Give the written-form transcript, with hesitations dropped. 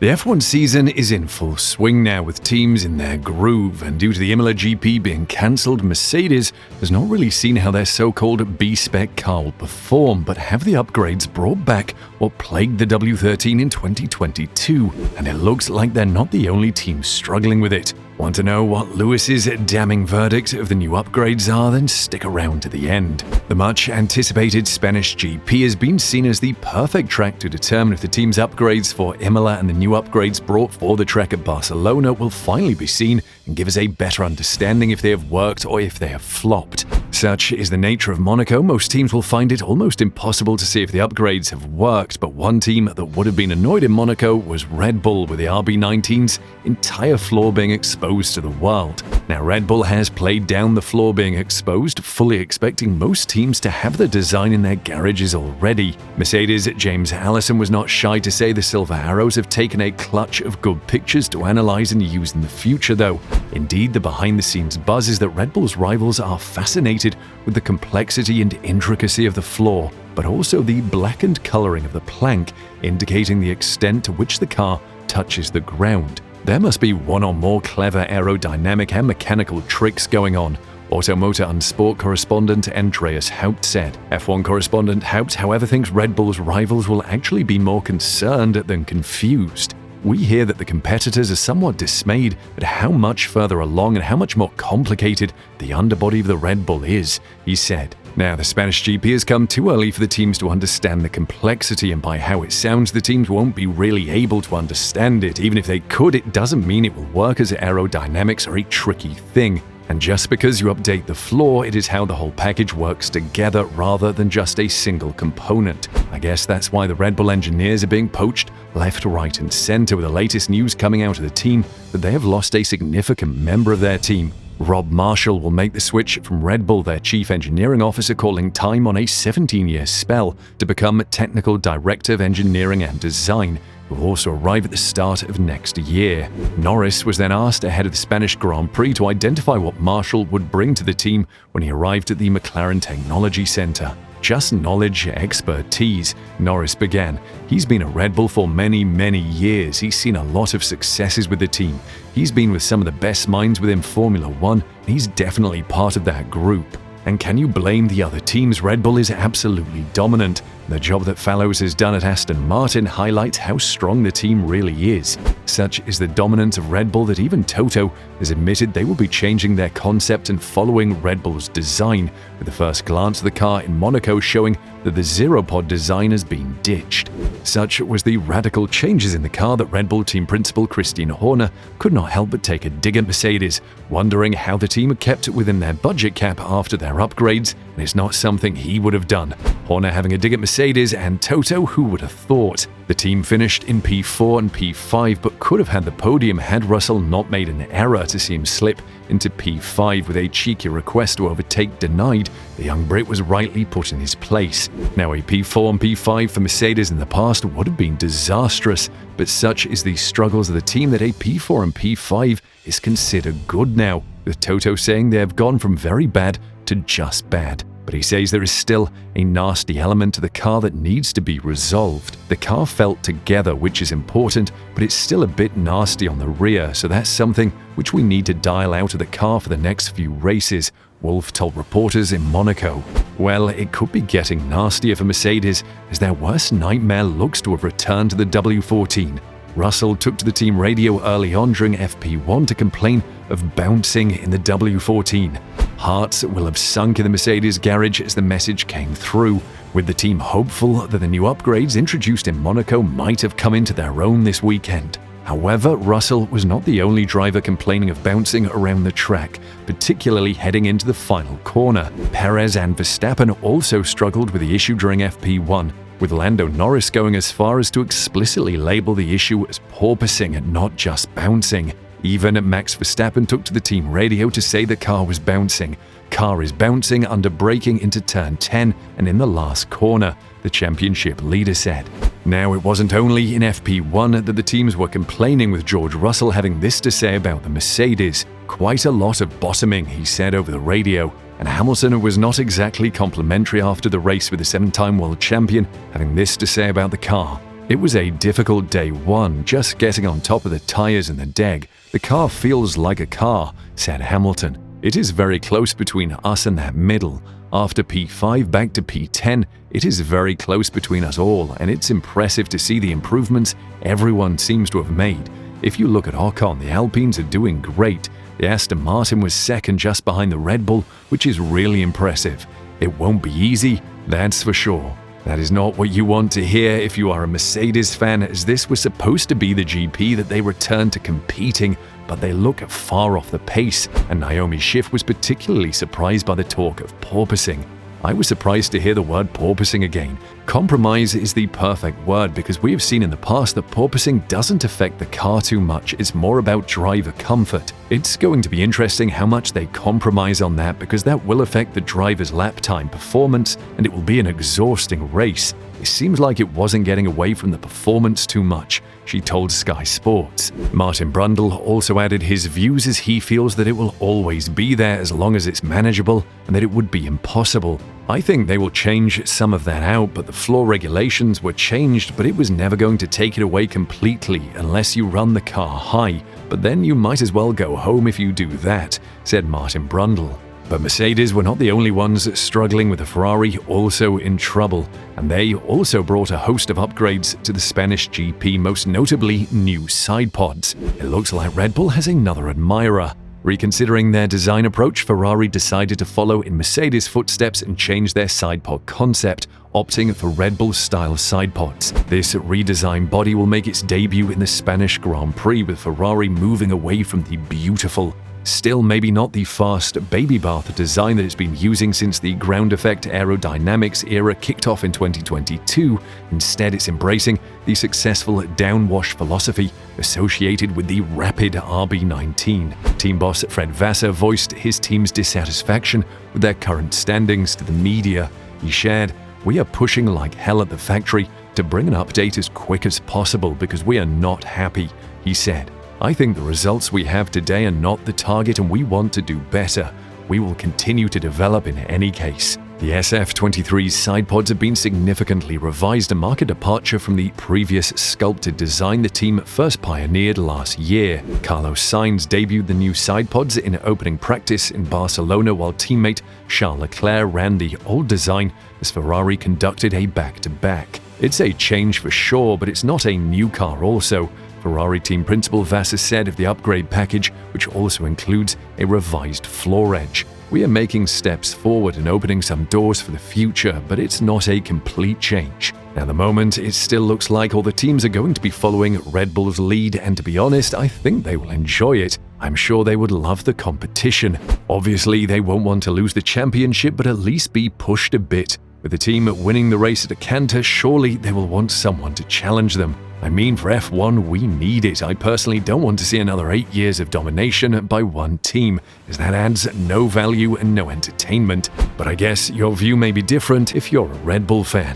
The F1 season is in full swing now with teams in their groove, and due to the Imola GP being cancelled, Mercedes has not really seen how their so-called B-spec car will perform, but have the upgrades brought back what plagued the W13 in 2022, and it looks like they're not the only team struggling with it. Want to know what Lewis's damning verdict of the new upgrades are? Then stick around to the end. The much-anticipated Spanish GP has been seen as the perfect track to determine if the team's upgrades for Imola and the new upgrades brought for the track at Barcelona will finally be seen and give us a better understanding if they have worked or if they have flopped. Such is the nature of Monaco. Most teams will find it almost impossible to see if the upgrades have worked, but one team that would have been annoyed in Monaco was Red Bull, with the RB19's entire floor being exposed to the world. Now, Red Bull has played down the floor being exposed, fully expecting most teams to have the design in their garages already. Mercedes' James Allison was not shy to say the Silver Arrows have taken a clutch of good pictures to analyze and use in the future, though. Indeed, the behind-the-scenes buzz is that Red Bull's rivals are fascinated with the complexity and intricacy of the floor, but also the blackened coloring of the plank, indicating the extent to which the car touches the ground. There must be one or more clever aerodynamic and mechanical tricks going on, Automotor and Sport correspondent Andreas Haupt said. F1 correspondent Haupt, however, thinks Red Bull's rivals will actually be more concerned than confused. We hear that the competitors are somewhat dismayed at how much further along and how much more complicated the underbody of the Red Bull is, he said. Now, the Spanish GP has come too early for the teams to understand the complexity, and by how it sounds, the teams won't be really able to understand it. Even if they could, it doesn't mean it will work, as aerodynamics are a tricky thing. And just because you update the floor, it is how the whole package works together rather than just a single component. I guess that's why the Red Bull engineers are being poached left, right and center, with the latest news coming out of the team that they have lost a significant member of their team. Rob Marshall will make the switch from Red Bull, their chief engineering officer calling time on a 17-year spell, to become technical director of engineering and design, who will also arrive at the start of next year. Norris was then asked ahead of the Spanish Grand Prix to identify what Marshall would bring to the team when he arrived at the McLaren Technology Center. Just knowledge, expertise, Norris began. He's been at Red Bull for many years. He's seen a lot of successes with the team. He's been with some of the best minds within Formula One, and he's definitely part of that group. And can you blame the other teams? Red Bull is absolutely dominant. The job that Fallows has done at Aston Martin highlights how strong the team really is. Such is the dominance of Red Bull that even Toto has admitted they will be changing their concept and following Red Bull's design, with the first glance of the car in Monaco showing that the zero-pod design has been ditched. Such was the radical changes in the car that Red Bull team principal Christian Horner could not help but take a dig at Mercedes, wondering how the team had kept it within their budget cap after their upgrades, and it's not something he would have done. Horner having a dig at Mercedes and Toto, who would have thought? The team finished in P4 and P5, but could have had the podium had Russell not made an error to see him slip into P5 with a cheeky request to overtake denied. The young Brit was rightly put in his place. Now, a P4 and P5 for Mercedes in the past would have been disastrous, but such is the struggles of the team that a P4 and P5 is considered good now, with Toto saying they have gone from very bad to just bad. But he says there is still a nasty element to the car that needs to be resolved. The car felt together, which is important, but it's still a bit nasty on the rear, so that's something which we need to dial out of the car for the next few races, Wolff told reporters in Monaco. Well, it could be getting nastier for Mercedes, as their worst nightmare looks to have returned to the W14. Russell took to the team radio early on during FP1 to complain of bouncing in the W14. Hearts will have sunk in the Mercedes garage as the message came through, with the team hopeful that the new upgrades introduced in Monaco might have come into their own this weekend. However, Russell was not the only driver complaining of bouncing around the track, particularly heading into the final corner. Perez and Verstappen also struggled with the issue during FP1, with Lando Norris going as far as to explicitly label the issue as porpoising and not just bouncing. Even Max Verstappen took to the team radio to say the car was bouncing. Car is bouncing under braking into turn 10 and in the last corner, the championship leader said. Now, it wasn't only in FP1 that the teams were complaining, with George Russell having this to say about the Mercedes. Quite a lot of bottoming, he said over the radio. And Hamilton was not exactly complimentary after the race, with the 7-time world champion having this to say about the car. "It was a difficult day one, just getting on top of the tires and the deck. The car feels like a car," said Hamilton. "It is very close between us and that middle. After P5 back to P10, it is very close between us all, and it's impressive to see the improvements everyone seems to have made. If you look at Ocon, the Alpines are doing great. The Aston Martin was second just behind the Red Bull, which is really impressive. It won't be easy, that's for sure." That is not what you want to hear if you are a Mercedes fan, as this was supposed to be the GP that they returned to competing, but they look far off the pace, and Naomi Schiff was particularly surprised by the talk of porpoising. "I was surprised to hear the word porpoising again. Compromise is the perfect word because we have seen in the past that porpoising doesn't affect the car too much, it's more about driver comfort. It's going to be interesting how much they compromise on that because that will affect the driver's lap time performance and it will be an exhausting race. It seems like it wasn't getting away from the performance too much," she told Sky Sports. Martin Brundle also added his views as he feels that it will always be there as long as it's manageable and that it would be impossible. "I think they will change some of that out, but the floor regulations were changed, but it was never going to take it away completely unless you run the car high, but then you might as well go home if you do that," said Martin Brundle. But Mercedes were not the only ones struggling, with the Ferrari also in trouble, and they also brought a host of upgrades to the Spanish GP, most notably new side pods. It looks like Red Bull has another admirer. Reconsidering their design approach, Ferrari decided to follow in Mercedes' footsteps and change their side pod concept, opting for Red Bull-style side pods. This redesigned body will make its debut in the Spanish Grand Prix, with Ferrari moving away from the beautiful, still maybe not the fast baby bath design that it's been using since the ground effect aerodynamics era kicked off in 2022. Instead, it's embracing the successful downwash philosophy associated with the rapid RB19. Team boss Fred Vasseur voiced his team's dissatisfaction with their current standings to the media. He shared, "We are pushing like hell at the factory to bring an update as quick as possible because we are not happy," he said. "I think the results we have today are not the target and we want to do better. We will continue to develop in any case." The SF23's side pods have been significantly revised, a marked departure from the previous sculpted design the team first pioneered last year. Carlos Sainz debuted the new side pods in opening practice in Barcelona, while teammate Charles Leclerc ran the old design as Ferrari conducted a back-to-back. "It's a change for sure, but it's not a new car also," Ferrari team principal Vasseur said of the upgrade package, which also includes a revised floor edge. "We are making steps forward and opening some doors for the future, but it's not a complete change." At the moment, it still looks like all the teams are going to be following Red Bull's lead, and to be honest, I think they will enjoy it. I'm sure they would love the competition. Obviously, they won't want to lose the championship, but at least be pushed a bit. With the team winning the race at a canter, surely they will want someone to challenge them. I mean, for F1, we need it. I personally don't want to see another 8 years of domination by one team, as that adds no value and no entertainment. But I guess your view may be different if you're a Red Bull fan.